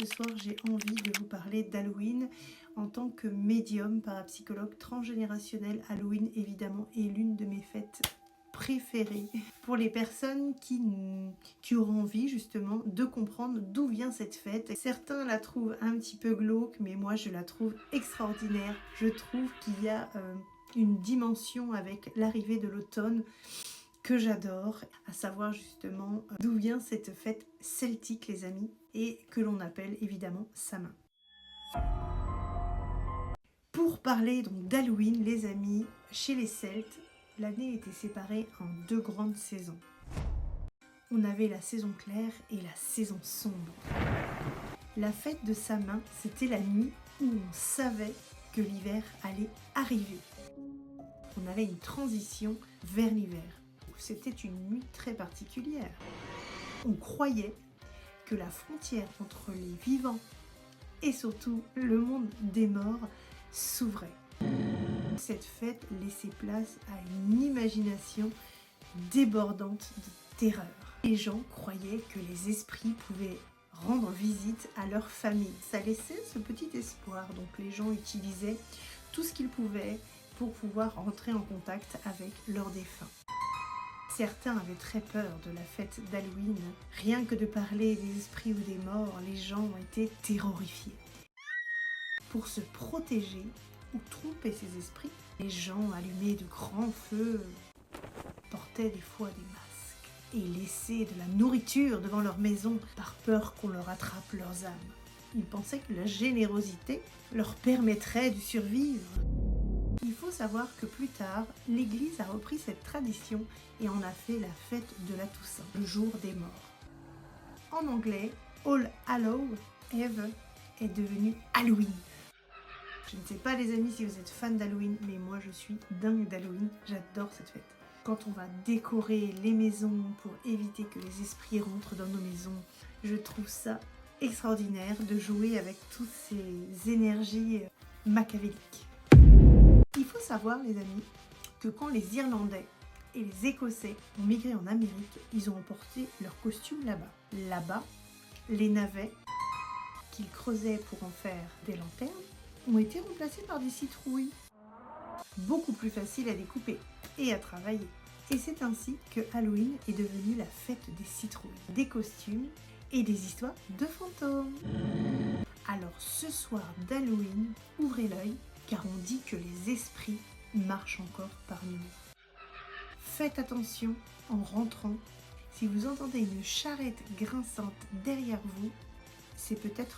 Ce soir, j'ai envie de vous parler d'Halloween en tant que médium parapsychologue transgénérationnel. Halloween, évidemment, est l'une de mes fêtes préférées pour les personnes qui auront envie justement de comprendre d'où vient cette fête. Certains la trouvent un petit peu glauque, mais moi je la trouve extraordinaire. Je trouve qu'il y a une dimension avec l'arrivée de l'automne que j'adore, à savoir justement d'où vient cette fête celtique, les amis, et que l'on appelle évidemment Samin. Pour parler donc d'Halloween, les amis, chez les Celtes, l'année était séparée en deux grandes saisons. On avait la saison claire et la saison sombre. La fête de Samin, c'était la nuit où on savait que l'hiver allait arriver. On avait une transition vers l'hiver. C'était une nuit très particulière. On croyait que la frontière entre les vivants et surtout le monde des morts s'ouvrait. Cette fête laissait place à une imagination débordante de terreur. Les gens croyaient que les esprits pouvaient rendre visite à leur famille. Ça laissait ce petit espoir, donc les gens utilisaient tout ce qu'ils pouvaient pour pouvoir entrer en contact avec leurs défunts. Certains avaient très peur de la fête d'Halloween. Rien que de parler des esprits ou des morts, les gens ont été terrorifiés. Pour se protéger ou tromper ces esprits, les gens allumaient de grands feux, portaient des fois des masques et laissaient de la nourriture devant leur maison par peur qu'on leur attrape leurs âmes. Ils pensaient que la générosité leur permettrait de survivre. Il faut savoir que plus tard, l'Église a repris cette tradition et en a fait la fête de la Toussaint, le jour des morts. En anglais, All Hallows Eve est devenu Halloween. Je ne sais pas les amis si vous êtes fans d'Halloween, mais moi je suis dingue d'Halloween, j'adore cette fête. Quand on va décorer les maisons pour éviter que les esprits rentrent dans nos maisons, je trouve ça extraordinaire de jouer avec toutes ces énergies machiavéliques. Il faut savoir les amis que quand les Irlandais et les Écossais ont migré en Amérique, ils ont emporté leurs costumes là-bas. Là-bas, les navets qu'ils creusaient pour en faire des lanternes ont été remplacés par des citrouilles. Beaucoup plus faciles à découper et à travailler. Et c'est ainsi que Halloween est devenu la fête des citrouilles, des costumes et des histoires de fantômes. Alors ce soir d'Halloween, ouvrez l'œil, car on dit que les esprits marchent encore parmi nous. Faites attention en rentrant. Si vous entendez une charrette grinçante derrière vous, c'est peut-être